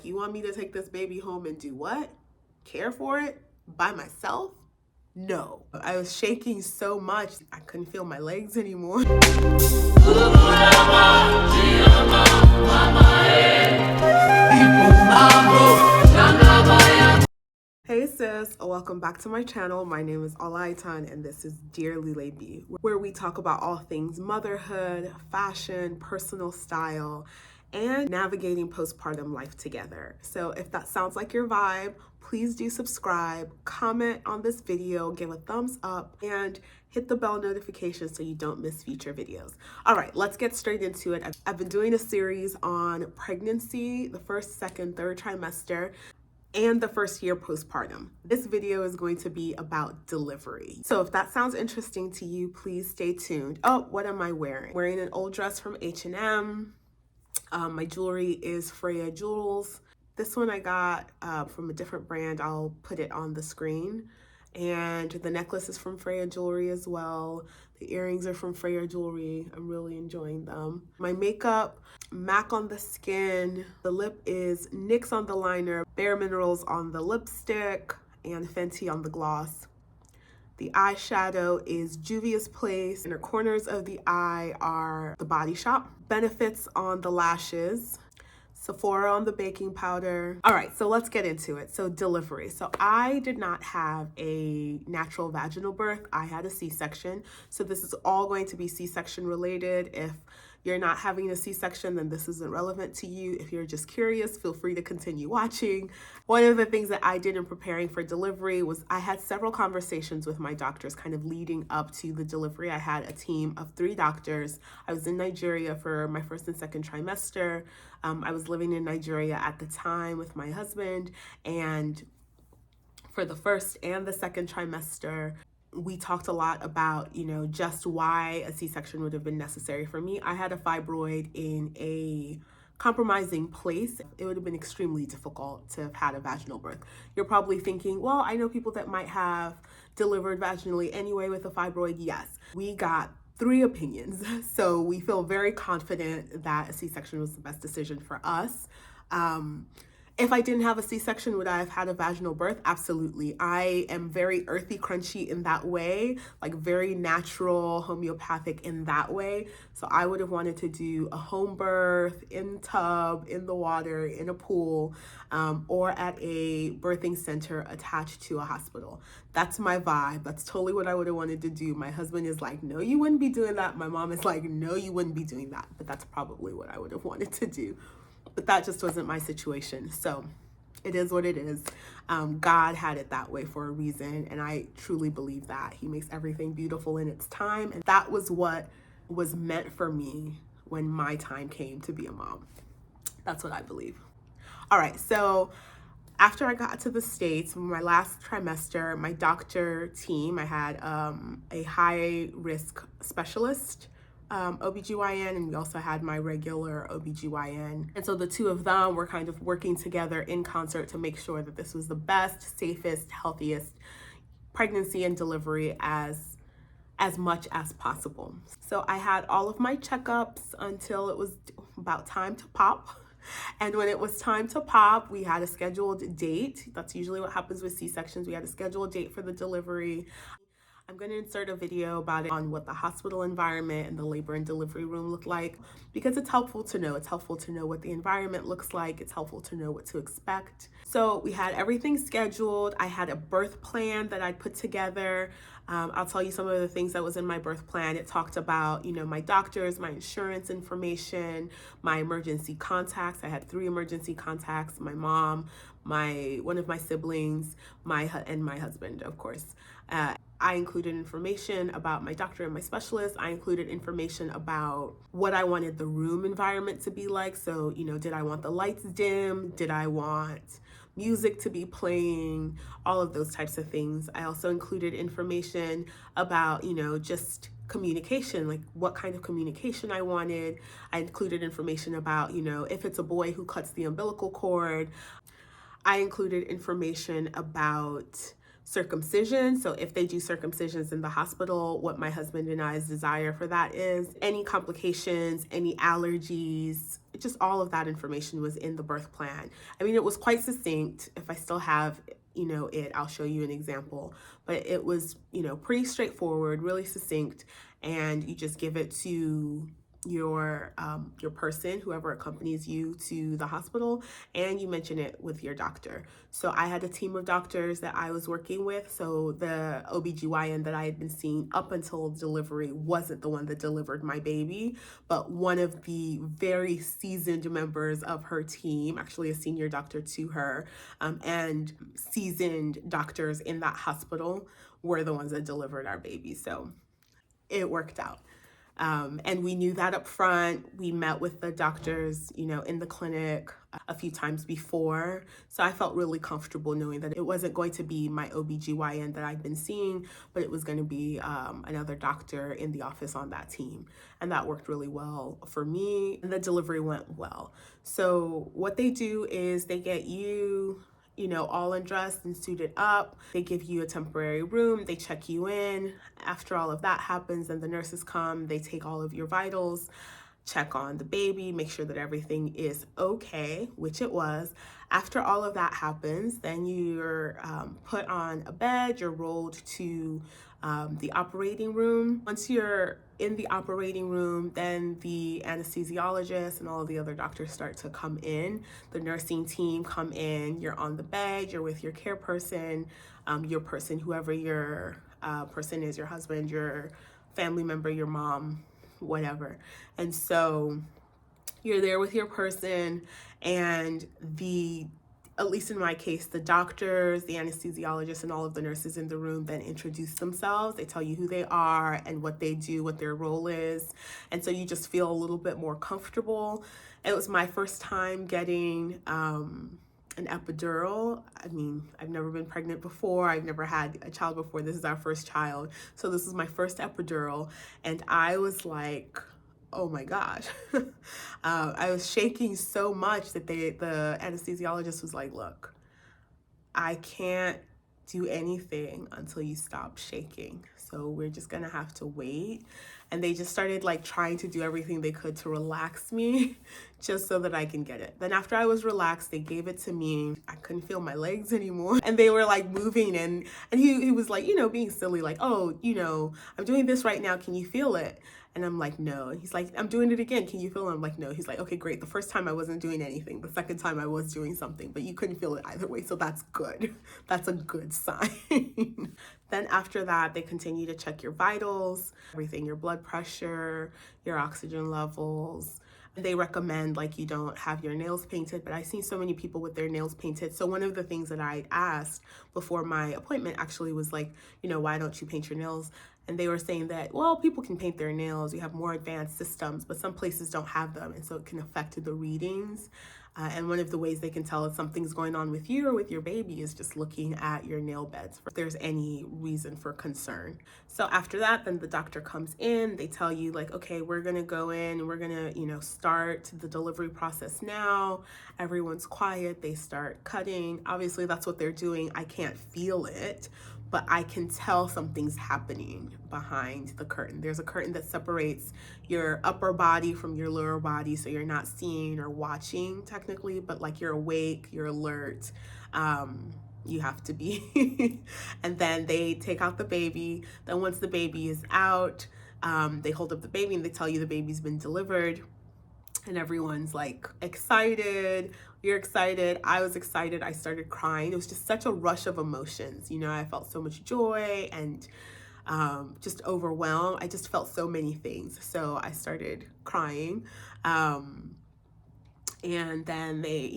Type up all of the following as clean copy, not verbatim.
You want me to take this baby home and do what? Care for it by myself? No. I was shaking so much, I couldn't feel my legs anymore. Hey sis, welcome back to my channel. My name is Olaitan and this is DearLulebi, where we talk about all things motherhood, fashion, personal style, and navigating postpartum life together. So if that sounds like your vibe, please do subscribe, comment on this video, give a thumbs up, and hit the bell notification so you don't miss future videos. All right, let's get straight into it. I've been doing a series on pregnancy, the first, second, third trimester, and the first year postpartum. This video is going to be about delivery. So if that sounds interesting to you, please stay tuned. Oh, what am I wearing? Wearing an old dress from H&M. My jewelry is Freya Jewels. This one I got from a different brand. I'll put it on the screen. And the necklace is from Freya Jewelry as well. The earrings are from Freya Jewelry. I'm really enjoying them. My makeup, MAC on the skin. The lip is NYX on the liner, Bare Minerals on the lipstick, and Fenty on the gloss. The eyeshadow is Juvia's Place. Inner corners of the eye are The Body Shop. Benefits on the lashes. Sephora on the baking powder. All right, so let's get into it. So delivery. So I did not have a natural vaginal birth. I had a C-section. So this is all going to be C-section related. If you're not having a C-section, then this isn't relevant to you. If you're just curious, feel free to continue watching. One of the things that I did in preparing for delivery was I had several conversations with my doctors kind of leading up to the delivery. I had a team of 3 doctors. I was in Nigeria for my first and second trimester. I was living in Nigeria at the time with my husband, and for the first and the second trimester, we talked a lot about, just why a C-section would have been necessary for me. I had a fibroid in a compromising place. It would have been extremely difficult to have had a vaginal birth. You're probably thinking, well, I know people that might have delivered vaginally anyway with a fibroid. Yes, we got 3 opinions. So we feel very confident that a C-section was the best decision for us. If I didn't have a C-section, would I have had a vaginal birth? Absolutely. I am very earthy, crunchy in that way, like very natural, homeopathic in that way. So I would have wanted to do a home birth in tub, in the water, in a pool, or at a birthing center attached to a hospital. That's my vibe. That's totally what I would have wanted to do. My husband is like, no, you wouldn't be doing that. My mom is like, no, you wouldn't be doing that. But that's probably what I would have wanted to do. But that just wasn't my situation. So it is what it is. God had it that way for a reason. And I truly believe that. He makes everything beautiful in its time. And that was what was meant for me when my time came to be a mom. That's what I believe. All right. So after I got to the States, my last trimester, my doctor team, I had a high risk specialist, OBGYN, and we also had my regular OBGYN. And so the 2 of them were kind of working together in concert to make sure that this was the best, safest, healthiest pregnancy and delivery as much as possible. So I had all of my checkups until it was about time to pop. And when it was time to pop, we had a scheduled date. That's usually what happens with C-sections. We had a scheduled date for the delivery. I'm going to insert a video about it on what the hospital environment and the labor and delivery room look like, because it's helpful to know. It's helpful to know what the environment looks like. It's helpful to know what to expect. So we had everything scheduled. I had a birth plan that I'd put together. I'll tell you some of the things that was in my birth plan. It talked about, my doctors, my insurance information, my emergency contacts. I had 3 emergency contacts: my mom, one of my siblings, and my husband, of course. I included information about my doctor and my specialist. I included information about what I wanted the room environment to be like. So, did I want the lights dim? Did I want music to be playing? All of those types of things. I also included information about, just communication, like what kind of communication I wanted. I included information about, if it's a boy, who cuts the umbilical cord. I included information about circumcision. So if they do circumcisions in the hospital, what my husband and I's desire for that is, any complications, any allergies, just all of that information was in the birth plan. I mean, it was quite succinct. If I still have, I'll show you an example, but it was, pretty straightforward, really succinct, and you just give it to your person, whoever accompanies you to the hospital, and you mention it with your doctor. So I had a team of doctors that I was working with. So the OBGYN that I had been seeing up until delivery wasn't the one that delivered my baby, but one of the very seasoned members of her team, actually a senior doctor to her, and seasoned doctors in that hospital were the ones that delivered our baby. So it worked out. And we knew that up front. We met with the doctors, in the clinic a few times before. So I felt really comfortable knowing that it wasn't going to be my OBGYN that I'd been seeing, but it was going to be another doctor in the office on that team. And that worked really well for me. And the delivery went well. So what they do is they get you all undressed and suited up. They give you a temporary room. They check you in. After all of that happens, then the nurses come. They take all of your vitals, check on the baby, make sure that everything is okay, which it was. After all of that happens, then you're put on a bed. You're rolled to the operating room. Once you're in the operating room, then the anesthesiologist and all of the other doctors start to come in. The nursing team come in. You're on the bed. You're with your care person, your person, whoever your person is, your husband, your family member, your mom, whatever. And so you're there with your person, and at least in my case, the doctors, the anesthesiologists, and all of the nurses in the room then introduce themselves. They tell you who they are and what they do, what their role is. And so you just feel a little bit more comfortable. It was my first time getting an epidural. I mean, I've never been pregnant before. I've never had a child before. This is our first child. So this is my first epidural. And I was like, oh my gosh. I was shaking so much that the anesthesiologist was like, look, I can't do anything until you stop shaking. So we're just gonna have to wait. And they just started trying to do everything they could to relax me just so that I can get it. Then after I was relaxed, they gave it to me. I couldn't feel my legs anymore. And they were moving, and he was being silly, oh, I'm doing this right now. Can you feel it? And I'm like, no. And he's like, I'm doing it again. Can you feel it? I'm like, no. He's like, okay, great. The first time I wasn't doing anything. The second time I was doing something, but you couldn't feel it either way. So that's good. That's a good sign. Then after that, they continue to check your vitals, everything, your blood pressure, your oxygen levels. They recommend you don't have your nails painted, but I've seen so many people with their nails painted. So one of the things that I asked before my appointment actually was why don't you paint your nails? And they were saying that, well, people can paint their nails. You have more advanced systems, but some places don't have them. And so it can affect the readings. And one of the ways they can tell if something's going on with you or with your baby is just looking at your nail beds if there's any reason for concern. So after that, then the doctor comes in. They tell you okay, we're going to go in and we're going to, start the delivery process now. Everyone's quiet. They start cutting. Obviously, that's what they're doing. I can't feel it, but I can tell something's happening behind the curtain. There's a curtain that separates your upper body from your lower body, so you're not seeing or watching technically, but you're awake, you're alert. You have to be. And then they take out the baby. Then once the baby is out, they hold up the baby and they tell you the baby's been delivered. And everyone's excited. You're excited. I was excited. I started crying. It was just such a rush of emotions. I felt so much joy and just overwhelmed. I just felt so many things. So I started crying. And then they,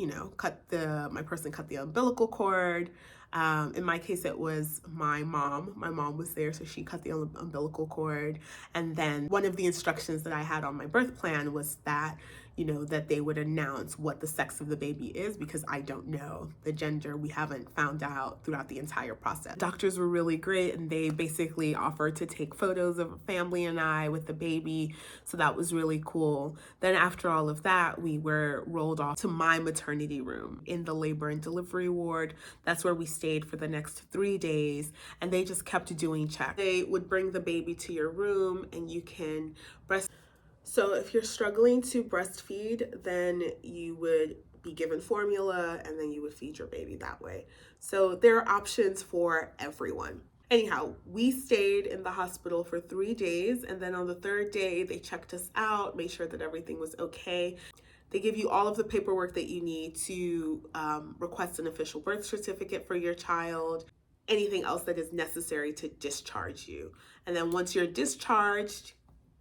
my person cut the umbilical cord. In my case, it was my mom. My mom was there, so she cut the umbilical cord. And then one of the instructions that I had on my birth plan was that, that they would announce what the sex of the baby is, because I don't know the gender. We haven't found out throughout the entire process. Doctors were really great, and they basically offered to take photos of family and I with the baby. So that was really cool. Then after all of that, we were rolled off to my maternity room in the labor and delivery ward. That's where we stayed for the next 3 days, and they just kept doing checks. They would bring the baby to your room and you can breastfeed. So if you're struggling to breastfeed, then you would be given formula and then you would feed your baby that way. So there are options for everyone. Anyhow, we stayed in the hospital for 3 days, and then on the 3rd day, they checked us out, made sure that everything was okay. They give you all of the paperwork that you need to request an official birth certificate for your child, anything else that is necessary to discharge you. And then once you're discharged,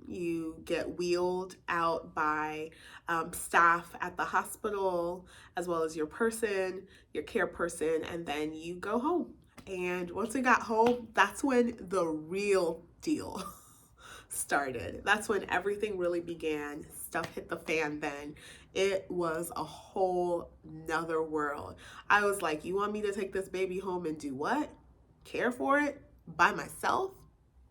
you get wheeled out by staff at the hospital, as well as your care person, and then you go home. And once we got home, that's when the real deal started. That's when everything really began. Stuff hit the fan then. It was a whole nother world. I was like, you want me to take this baby home and do what? Care for it by myself?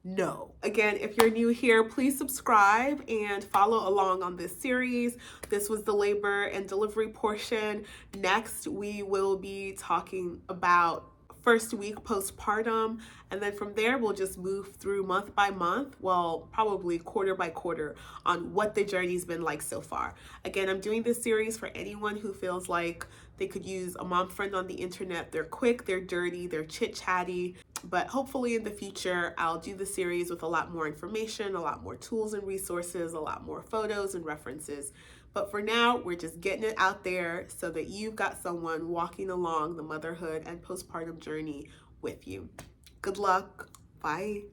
No. Again, if you're new here, please subscribe and follow along on this series. This was the labor and delivery portion. Next, we will be talking about first week postpartum, and then from there we'll just move through month by month, well, probably quarter by quarter, on what the journey's been like so far. Again, I'm doing this series for anyone who feels like they could use a mom friend on the internet. They're quick, they're dirty, they're chit-chatty, but hopefully in the future I'll do the series with a lot more information, a lot more tools and resources, a lot more photos and references. But for now, we're just getting it out there so that you've got someone walking along the motherhood and postpartum journey with you. Good luck. Bye.